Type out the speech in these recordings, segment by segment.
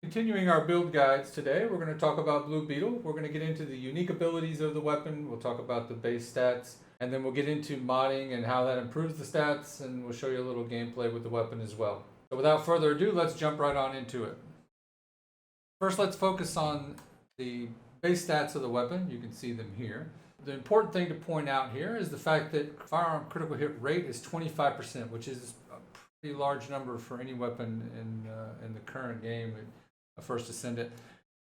Continuing our build guides today, we're going to talk about Blue Beetle. We're going to get into the unique abilities of the weapon. We'll talk about the base stats, and then we'll get into modding and how that improves the stats, and we'll show you a little gameplay with the weapon as well. So without further ado, let's jump right on into it. First, let's focus on the base stats of the weapon. You can see them here. The important thing to point out here is the fact that firearm critical hit rate is 25%, which is a pretty large number for any weapon in the current game. First Descendant.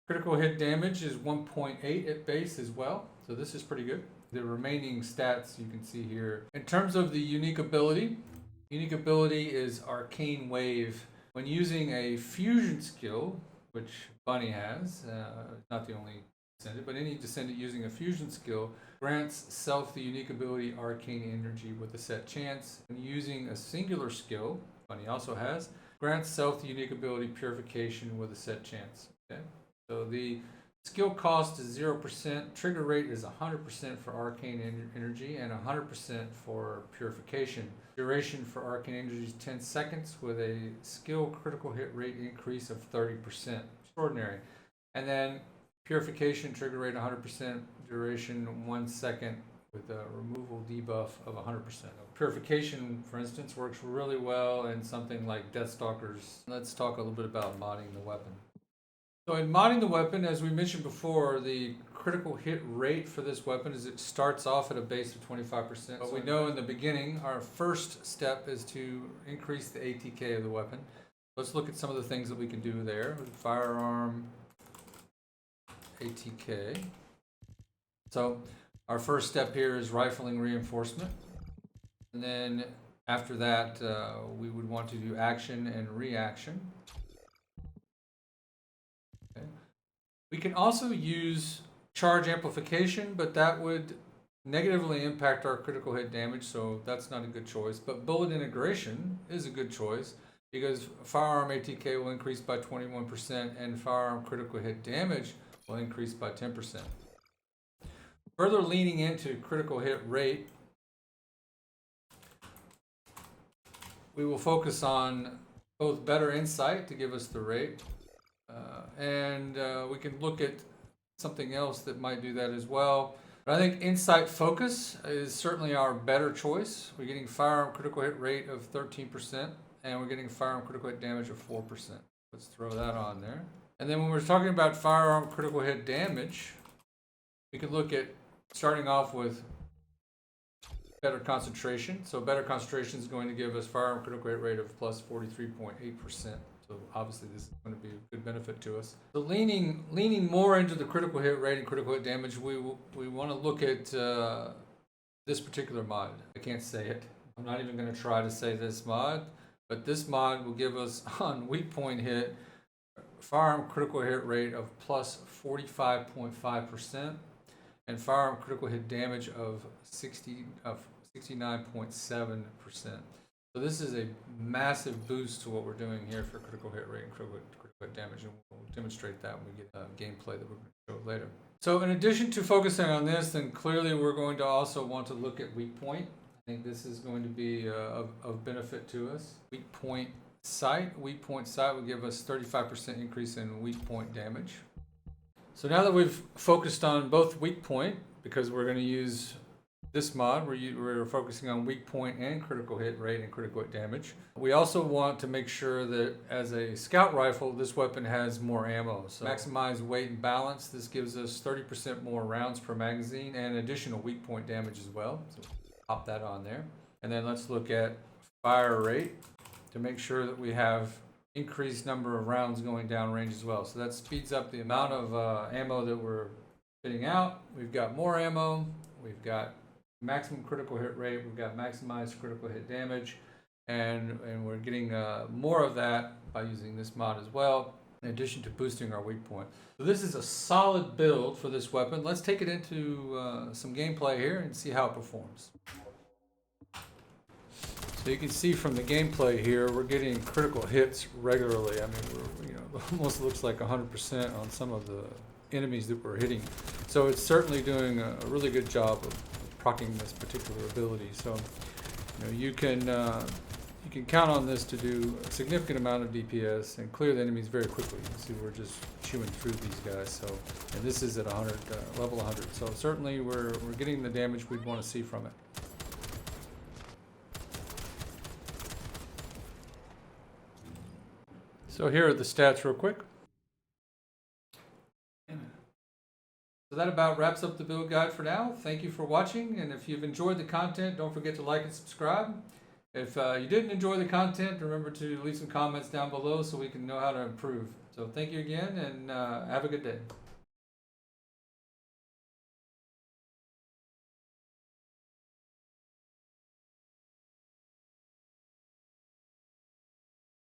Critical hit damage is 1.8 at base as well, so this is pretty good. The remaining stats you can see here. In terms of the unique ability is Arcane Wave. When using a fusion skill, which Bunny has, not the only Descendant, but any Descendant using a fusion skill grants self the unique ability Arcane Energy with a set chance. When using a singular skill, Bunny also has, grants self the unique ability Purification with a set chance. Okay, so the skill cost is 0%, trigger rate is 100% for Arcane Energy and 100% for Purification. Duration for Arcane Energy is 10 seconds with a skill critical hit rate increase of 30%. Extraordinary. And then Purification, trigger rate 100%, duration 1 second with a removal debuff of 100%. Purification, for instance, works really well in something like Deathstalkers. Let's talk a little bit about modding the weapon. So in modding the weapon, as we mentioned before, the critical hit rate for this weapon is it starts off at a base of 25%. But we know in the beginning, our first step is to increase the ATK of the weapon. Let's look at some of the things that we can do there. Firearm ATK. So our first step here is rifling reinforcement. And then after that, we would want to do action and reaction. Okay. We can also use charge amplification, but that would negatively impact our critical hit damage, so that's not a good choice. But bullet integration is a good choice because firearm ATK will increase by 21% and firearm critical hit damage will increase by 10%. Further leaning into critical hit rate, we will focus on both better insight to give us the rate, and we can look at something else that might do that as well. But I think insight focus is certainly our better choice. We're getting firearm critical hit rate of 13%, and we're getting firearm critical hit damage of 4%. Let's throw that on there. And then when we're talking about firearm critical hit damage, we can look at starting off with better concentration. So better concentration is going to give us firearm critical hit rate of plus 43.8%. So obviously this is going to be a good benefit to us. So leaning more into the critical hit rate and critical hit damage, we want to look at this particular mod. I can't say it. I'm not even going to try to say this mod, but this mod will give us on weak point hit firearm critical hit rate of plus 45.5%. and firearm critical hit damage of 69.7%. So this is a massive boost to what we're doing here for critical hit rate and critical hit damage, and we'll demonstrate that when we get gameplay that we're going to show later. So in addition to focusing on this, then clearly we're going to also want to look at weak point. I think this is going to be of benefit to us. Weak point sight will give us 35% increase in weak point damage. So now that we've focused on both weak point, because we're going to use this mod, we're focusing on weak point and critical hit rate and critical hit damage. We also want to make sure that as a scout rifle, this weapon has more ammo. So maximize weight and balance. This gives us 30% more rounds per magazine and additional weak point damage as well. So pop that on there. And then let's look at fire rate to make sure that we have increased number of rounds going down range as well. So that speeds up the amount of ammo that we're spitting out. We've got more ammo. We've got maximum critical hit rate. We've got maximized critical hit damage. And we're getting more of that by using this mod as well, in addition to boosting our weak point. So this is a solid build for this weapon. Let's take it into some gameplay here and see how it performs. So you can see from the gameplay here, we're getting critical hits regularly. I mean, it almost looks like 100% on some of the enemies that we're hitting. So it's certainly doing a really good job of proccing this particular ability. So you can you can count on this to do a significant amount of DPS and clear the enemies very quickly. You see, we're just chewing through these guys. So, and this is at 100, level 100. So certainly we're getting the damage we'd want to see from it. So here are the stats real quick. So that about wraps up the build guide for now. Thank you for watching, and if you've enjoyed the content, don't forget to like and subscribe. If you didn't enjoy the content, remember to leave some comments down below so we can know how to improve. So thank you again, and have a good day.